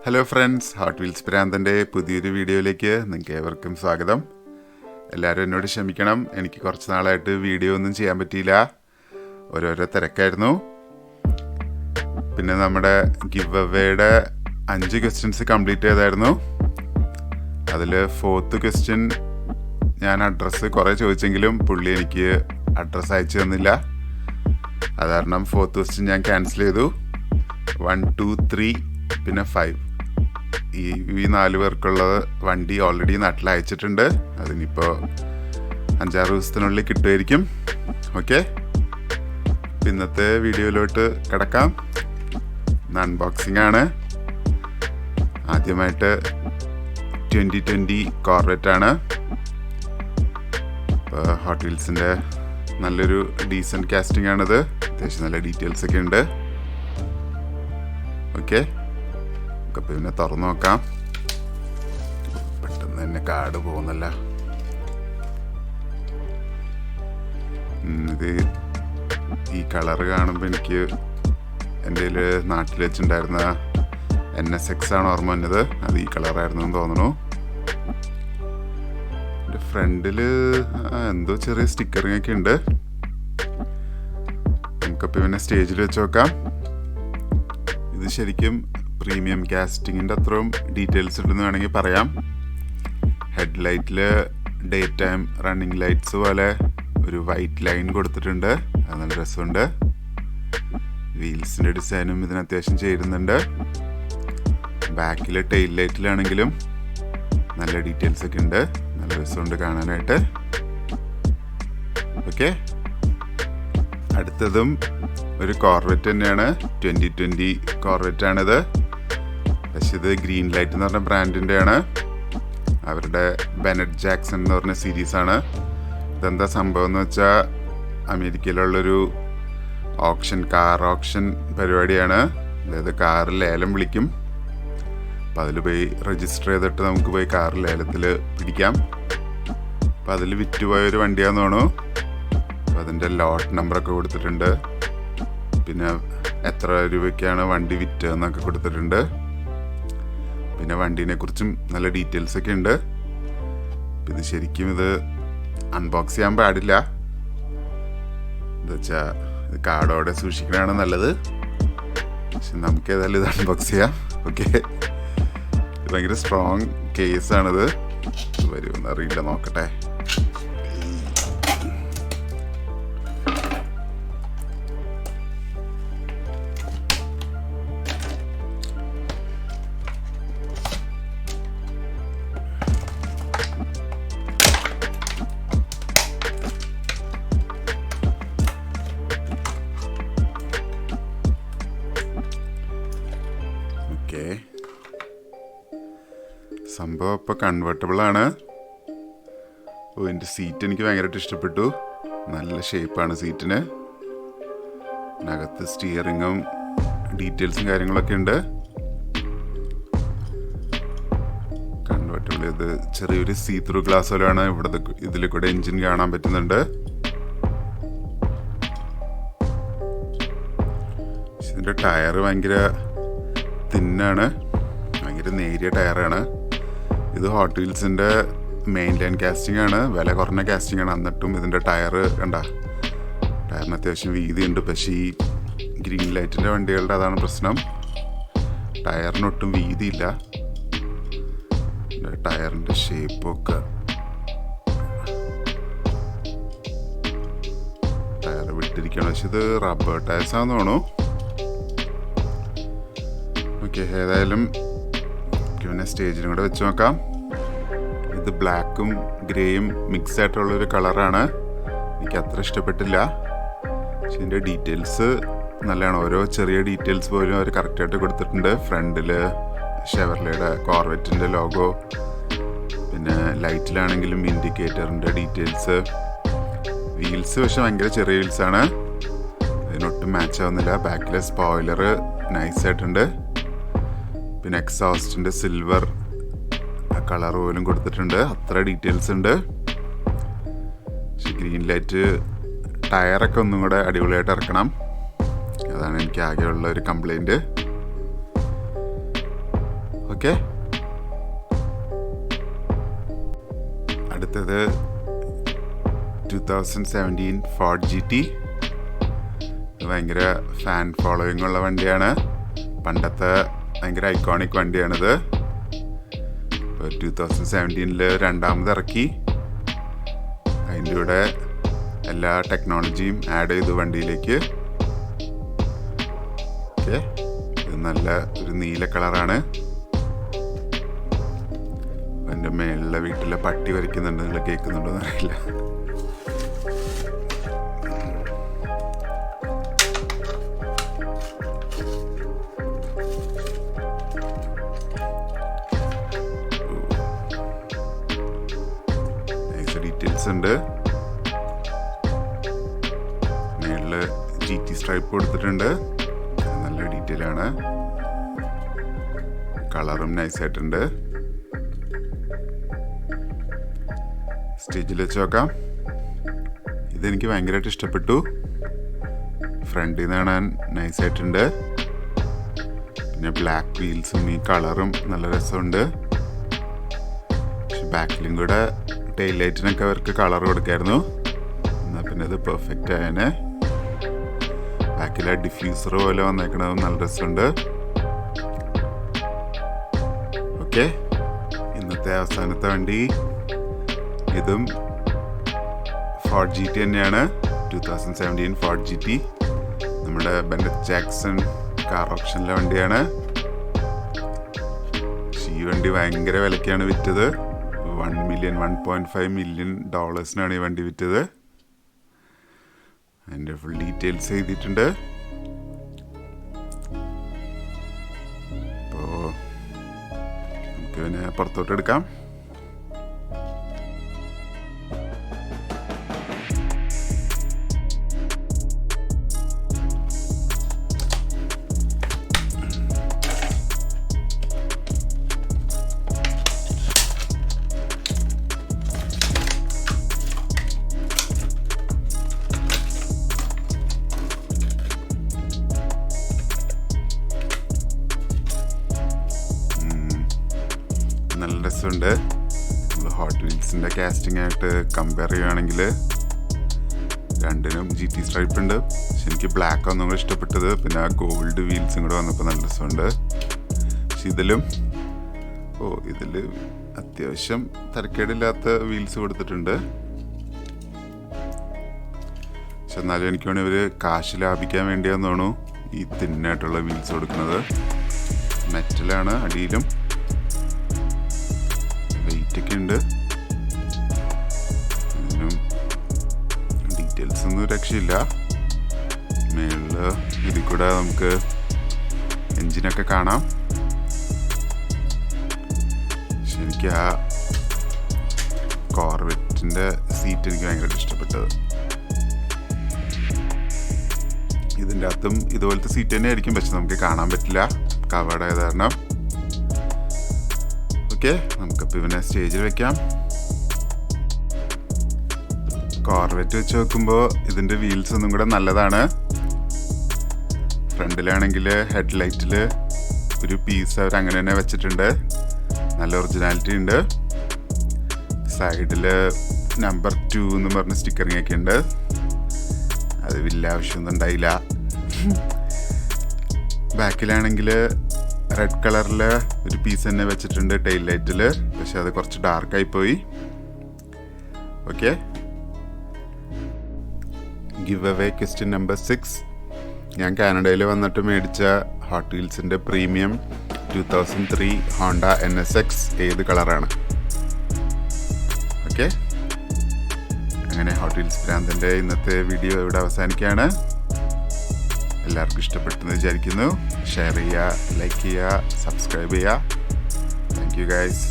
Hello friends, hot wheels പ്രാന്തൻ്റെ പുതിയൊരു വീഡിയോയിലേക്ക് നിങ്ങൾക്ക് ഏവർക്കും സ്വാഗതം. എല്ലാവരും എന്നോട് ക്ഷമിക്കണം, എനിക്ക് കുറച്ച് നാളായിട്ട് വീഡിയോ ഒന്നും ചെയ്യാൻ പറ്റിയില്ല, ഓരോരോ തിരക്കായിരുന്നു. പിന്നെ നമ്മുടെ ഗിവ് അവേയുടെ 5 ക്വസ്റ്റ്യൻസ് കംപ്ലീറ്റ് ചെയ്തായിരുന്നു. അതിൽ 4th ക്വസ്റ്റ്യൻ ഞാൻ അഡ്രസ്സ് കുറേ ചോദിച്ചെങ്കിലും പുള്ളി എനിക്ക് അഡ്രസ്സ് അയച്ചു തന്നില്ല. അത് കാരണം 4th ക്വസ്റ്റ്യൻ ഞാൻ ക്യാൻസൽ ചെയ്തു. 1, 2, 3 പിന്നെ 5 ഈ 4 പേർക്കുള്ള വണ്ടി ഓൾറെഡി നാട്ടിൽ അയച്ചിട്ടുണ്ട്. അതിനിപ്പോൾ 5-6 ദിവസത്തിനുള്ളിൽ കിട്ടുമായിരിക്കും. ഓക്കെ, ഇന്നത്തെ വീഡിയോയിലോട്ട് കിടക്കാം. അൺബോക്സിംഗ് ആണ്. ആദ്യമായിട്ട് 2020 കോർവെറ്റാണ്. ഹോട്ട് വീൽസിൻ്റെ നല്ലൊരു ഡീസൻറ്റ് കാസ്റ്റിംഗ് ആണിത്. അത്യാവശ്യം നല്ല ഡീറ്റെയിൽസ് ഒക്കെ ഉണ്ട്. ഓക്കെ, അപ്പോൾ പിന്നെ തുറന്നു നോക്കാം. പെട്ടെന്ന് തന്നെ കാർഡ് പോകുന്നല്ല. ഇത് ഈ കളറ് കാണുമ്പോൾ എനിക്ക് എൻ്റെ നാട്ടിൽ വെച്ചിട്ടുണ്ടായിരുന്ന NSX ആണ് ഓർമ്മ വന്നത്. അത് ഈ കളറായിരുന്നു എന്ന് തോന്നുന്നു. എൻ്റെ ഫ്രണ്ടിൽ എന്തോ ചെറിയ സ്റ്റിക്കറിങ് ഒക്കെ ഉണ്ട്. നമുക്കപ്പോൾ പിന്നെ സ്റ്റേജിൽ വെച്ച് നോക്കാം. ഇത് ശരിക്കും പ്രീമിയം കാസ്റ്റിങ്ങിൻ്റെ അത്രയും ഡീറ്റെയിൽസ് ഉണ്ടെന്ന് വേണമെങ്കിൽ പറയാം. ഹെഡ് ലൈറ്റിൽ ഡേ ടൈം റണ്ണിങ് ലൈറ്റ്സ് പോലെ ഒരു വൈറ്റ് ലൈൻ കൊടുത്തിട്ടുണ്ട്. അത് നല്ല രസമുണ്ട്. വീൽസിൻ്റെ ഡിസൈനും ഇതിന് അത്യാവശ്യം ചേരുന്നുണ്ട്. ബാക്കിൽ ടെയിൽ ലൈറ്റിലാണെങ്കിലും നല്ല ഡീറ്റെയിൽസ് ഒക്കെ ഉണ്ട്. നല്ല രസമുണ്ട് കാണാനായിട്ട്. ഓക്കെ, അടുത്തതും ഒരു കോർവെറ്റ് തന്നെയാണ്. 2020 കോർവെറ്റ് ആണിത്. പക്ഷെ ഇത് ഗ്രീൻ ലൈറ്റ് എന്ന് പറഞ്ഞ ബ്രാൻഡിൻ്റെ ആണ്. അവരുടെ ബെനറ്റ് ജാക്സൺ എന്ന് പറഞ്ഞ സീരീസാണ്. ഇതെന്താ സംഭവം എന്ന് വെച്ചാൽ അമേരിക്കയിലുള്ളൊരു കാർ ഓപ്ഷൻ പരിപാടിയാണ്. അതായത് കാറ് ലേലം വിളിക്കും. അപ്പോൾ അതിൽ പോയി രജിസ്റ്റർ ചെയ്തിട്ട് നമുക്ക് പോയി കാർ ലേലത്തിൽ പിടിക്കാം. അപ്പോൾ അതിൽ വിറ്റുപോയൊരു വണ്ടിയാണെന്ന് തോന്നുന്നു. അപ്പോൾ അതിൻ്റെ ലോട്ട് നമ്പറൊക്കെ കൊടുത്തിട്ടുണ്ട്. പിന്നെ എത്ര രൂപയ്ക്കാണ് വണ്ടി വിറ്റതെന്നൊക്കെ കൊടുത്തിട്ടുണ്ട്. പിന്നെ വണ്ടീനെ കുറിച്ചും നല്ല ഡീറ്റെയിൽസ് ഒക്കെ ഉണ്ട്. ഇത് ശരിക്കും ഇത് അൺബോക്സ് ചെയ്യാൻ പാടില്ല. എന്താ വെച്ചാൽ ഇത് കാർഡോടെ സൂക്ഷിക്കണതാണ് നല്ലത്. പക്ഷെ നമുക്ക് ഏതായാലും ഇത് അൺബോക്സ് ചെയ്യാം. ഓക്കെ, ഭയങ്കര സ്ട്രോങ് കേസാണിത്. വരുമെന്ന് അറിയില്ല, നോക്കട്ടെ. ഓക്കെ, സംഭവം ഇപ്പോൾ കൺവേർട്ടബിളാണ്. എൻ്റെ സീറ്റ് എനിക്ക് ഭയങ്കരമായിട്ട് ഇഷ്ടപ്പെട്ടു. നല്ല ഷേപ്പാണ് സീറ്റിന്. അതിനകത്ത് സ്റ്റിയറിങ്ങും ഡീറ്റെയിൽസും കാര്യങ്ങളൊക്കെ ഉണ്ട്. കൺവേർട്ടബിൾ ഇത് ചെറിയൊരു സീ ത്രൂ ഗ്ലാസ് പോലെയാണ്. ഇതിൽ കൂടെ എൻജിൻ കാണാൻ പറ്റുന്നുണ്ട്. ഇതിൻ്റെ ടയർ ഭയങ്കര തിന്നാണ്. ഭയങ്കര നേരിയ ടയറാണ്. ഇത് ഹോട്ട് വീൽസിൻ്റെ മെയിൻ ലൈൻ കാസ്റ്റിംഗ് ആണ്. വില കുറഞ്ഞ കാസ്റ്റിംഗ് ആണ്. എന്നിട്ടും ഇതിൻ്റെ ടയർ കണ്ട, ടയറിന് അത്യാവശ്യം വീതിയുണ്ട്. പക്ഷേ ഈ ഗ്രീൻ ലൈറ്റിൻ്റെ വണ്ടികളുടെ അതാണ് പ്രശ്നം. ടയറിനൊട്ടും വീതിയില്ല. ടയറിൻ്റെ ഷേപ്പൊക്കെ ടയർ വിട്ടിരിക്കണം. പക്ഷെ ഇത് റബ്ബർ ടയർസാന്ന് തോന്നുന്നു. ഓക്കെ, ഏതായാലും പിന്നെ സ്റ്റേജിലും കൂടെ വെച്ച് നോക്കാം. ഇത് ബ്ലാക്കും ഗ്രേയും മിക്സ് ആയിട്ടുള്ളൊരു കളറാണ്. എനിക്ക് അത്ര ഇഷ്ടപ്പെട്ടില്ല. പക്ഷെ ഇതിൻ്റെ ഡീറ്റെയിൽസ് നല്ലതാണ്. ഓരോ ചെറിയ ഡീറ്റെയിൽസ് പോലും അവർ കറക്റ്റായിട്ട് കൊടുത്തിട്ടുണ്ട്. ഫ്രണ്ടിൽ ഷെവർലയുടെ കോർവെറ്റിൻ്റെ ലോഗോ, പിന്നെ ലൈറ്റിലാണെങ്കിലും ഇൻഡിക്കേറ്ററിൻ്റെ ഡീറ്റെയിൽസ്. വീൽസ് പക്ഷെ ഭയങ്കര ചെറിയ വീൽസാണ്. അതിനൊട്ടും മാച്ച് ആവുന്നില്ല. ബാക്കിലെ സ്പോയിലർ നൈസായിട്ടുണ്ട്. പിന്നെ എക്സോസ്റ്റിൻ്റെ സിൽവർ കളർ പോലും കൊടുത്തിട്ടുണ്ട്. അത്ര ഡീറ്റെയിൽസ് ഉണ്ട്. പക്ഷെ ഗ്രീൻ ലൈറ്റ് ടയറൊക്കെ ഒന്നും കൂടെ അടിപൊളിയായിട്ട് ഇറക്കണം. അതാണ് എനിക്ക് ആകെയുള്ള ഒരു കംപ്ലൈൻറ്റ്. ഓക്കെ, അടുത്തത് 2017 ഫോർഡ് GT. ഭയങ്കര ഫാൻ ഫോളോയിങ് ഉള്ള വണ്ടിയാണ്. പണ്ടത്തെ ഭയങ്കര ഐക്കോണിക് വണ്ടിയാണിത്. 2017 രണ്ടാമത് ഇറക്കി. അതിൻ്റെ കൂടെ എല്ലാ ടെക്നോളജിയും ആഡ് ചെയ്തു വണ്ടിയിലേക്ക്. ഓക്കെ, ഇത് നല്ല ഒരു നീല കളറാണ്. എൻ്റെ മേളിലെ വീട്ടിലെ പട്ടി വരയ്ക്കുന്നുണ്ട്, നിങ്ങൾ കേൾക്കുന്നുണ്ടോ എന്നറിയില്ല. ഡീറ്റെയിൽസ് ഉണ്ട്. മേളിൽ GT സ്ട്രൈപ്പ് കൊടുത്തിട്ടുണ്ട്, നല്ല ഡീറ്റെയിൽ ആണ്. കളറും നൈസായിട്ടുണ്ട്. സ്റ്റേജിൽ വെച്ച് നോക്കാം. ഇതെനിക്ക് ഭയങ്കരമായിട്ട് ഇഷ്ടപ്പെട്ടു. ഫ്രണ്ടിൽ നിന്ന് കാണാൻ നൈസായിട്ടുണ്ട്. പിന്നെ ബ്ലാക്ക് വീൽസും ഈ കളറും നല്ല രസമുണ്ട്. പക്ഷെ ബാക്കിലും കൂടെ ടെയിൽ ലൈറ്റിനൊക്കെ അവർക്ക് കളർ കൊടുക്കായിരുന്നു. എന്നാൽ പിന്നെ ഇത് പെർഫെക്റ്റ് ആയനെ. ബാക്കിലെ ഡിഫ്യൂസർ പോലെ വന്നേക്കണതും നല്ല രസമുണ്ട്. ഓക്കെ, ഇന്നത്തെ അവസാനത്തെ വണ്ടി ഇതും ഫോർഡ് GT തന്നെയാണ്. 2017 ഫോർഡ് GT നമ്മുടെ ബെനറ്റ് ജാക്സൺ കാർ ഓപ്ഷനിലെ വണ്ടിയാണ്. ഈ വണ്ടി ഭയങ്കര വിലയ്ക്കാണ് വിറ്റത്. $1.5 million ഈ വണ്ടി വിറ്റത്. അതിൻ്റെ ഫുൾ ഡീറ്റെയിൽസ് എഴുതിയിട്ടുണ്ട്. അപ്പോൾ നമുക്ക് പിന്നെ പുറത്തോട്ട് എടുക്കാം. നല്ല രസമുണ്ട്. ഹോട്ട് വീൽസിൻ്റെ കാസ്റ്റിംഗ് ആയിട്ട് കമ്പയർ ചെയ്യുകയാണെങ്കിൽ രണ്ടിനും GT സ്ട്രൈപ്പ് ഉണ്ട്. പക്ഷെ എനിക്ക് ബ്ലാക്ക് ഒന്നും കൂടെ ഇഷ്ടപ്പെട്ടത്. പിന്നെ ആ ഗോൾഡ് വീൽസും കൂടെ വന്നപ്പോൾ നല്ല രസമുണ്ട്. പക്ഷെ ഇതിൽ അത്യാവശ്യം തരക്കേടില്ലാത്ത വീൽസ് കൊടുത്തിട്ടുണ്ട്. പക്ഷെ എന്നാലും എനിക്ക് വേണമെങ്കിൽ ഇവർ കാശ് ലാഭിക്കാൻ വേണ്ടിയാന്ന് തോന്നുന്നു ഈ തിന്നായിട്ടുള്ള വീൽസ് കൊടുക്കുന്നത്. മെറ്റലാണ് അടിയിലും, വെയിറ്റൊക്കെ ഉണ്ട്. ഇതിനും ഡീറ്റെയിൽസ് ഒന്നും രക്ഷയില്ല. മേളിൽ ഇതിൽ കൂടെ നമുക്ക് എൻജിനൊക്കെ കാണാം. പക്ഷെ എനിക്ക് ആ കോർവെറ്റിൻ്റെ സീറ്റ് എനിക്ക് ഭയങ്കര ഇഷ്ടപ്പെട്ടത്. ഇതിൻ്റെ അകത്തും ഇതുപോലത്തെ സീറ്റ് തന്നെ ആയിരിക്കും, പക്ഷെ നമുക്ക് കാണാൻ പറ്റില്ല കവേർഡ് ആയത് കാരണം. ഓക്കെ, നമുക്കപ്പോൾ ഇവനെ സ്റ്റേജിൽ വെക്കാം. കോർവെറ്റ് വെച്ച് നോക്കുമ്പോൾ ഇതിൻ്റെ വീൽസ് ഒന്നും കൂടെ നല്ലതാണ്. ഫ്രണ്ടിലാണെങ്കിൽ ഹെഡ്ലൈറ്റിൽ ഒരു പീസ് അവർ അങ്ങനെ തന്നെ വെച്ചിട്ടുണ്ട്, നല്ല ഒറിജിനാലിറ്റി ഉണ്ട്. സൈഡിൽ നമ്പർ 2 എന്ന് പറഞ്ഞ സ്റ്റിക്കറിങ് ഒക്കെ ഉണ്ട്. അത് വലിയ ആവശ്യമൊന്നും ഉണ്ടായില്ല. ബാക്കിലാണെങ്കിൽ റെഡ് കളറിൽ ഒരു പീസ് തന്നെ വെച്ചിട്ടുണ്ട് ടെയിൽ ലൈറ്റിൽ, പക്ഷെ അത് കുറച്ച് ഡാർക്കായി പോയി. Okay, give away question number 6. ഞാൻ കാനഡയിൽ വന്നിട്ട് മേടിച്ച ഹോട്ട് വീൽസിൻ്റെ പ്രീമിയം 2003 ഹോണ്ട NSX ഏത് കളറാണ്? ഓക്കെ, അങ്ങനെ ഹോട്ട് വീൽസ് പ്രാന്തൻ്റെ ഇന്നത്തെ വീഡിയോ ഇവിടെ അവസാനിക്കുകയാണ്. എല്ലാവർക്കും ഇഷ്ടപ്പെട്ടെന്ന് വിചാരിക്കുന്നു. ഷെയർ ചെയ്യുക, ലൈക്ക് ചെയ്യുക, സബ്സ്ക്രൈബ് ചെയ്യുക. Thank you guys.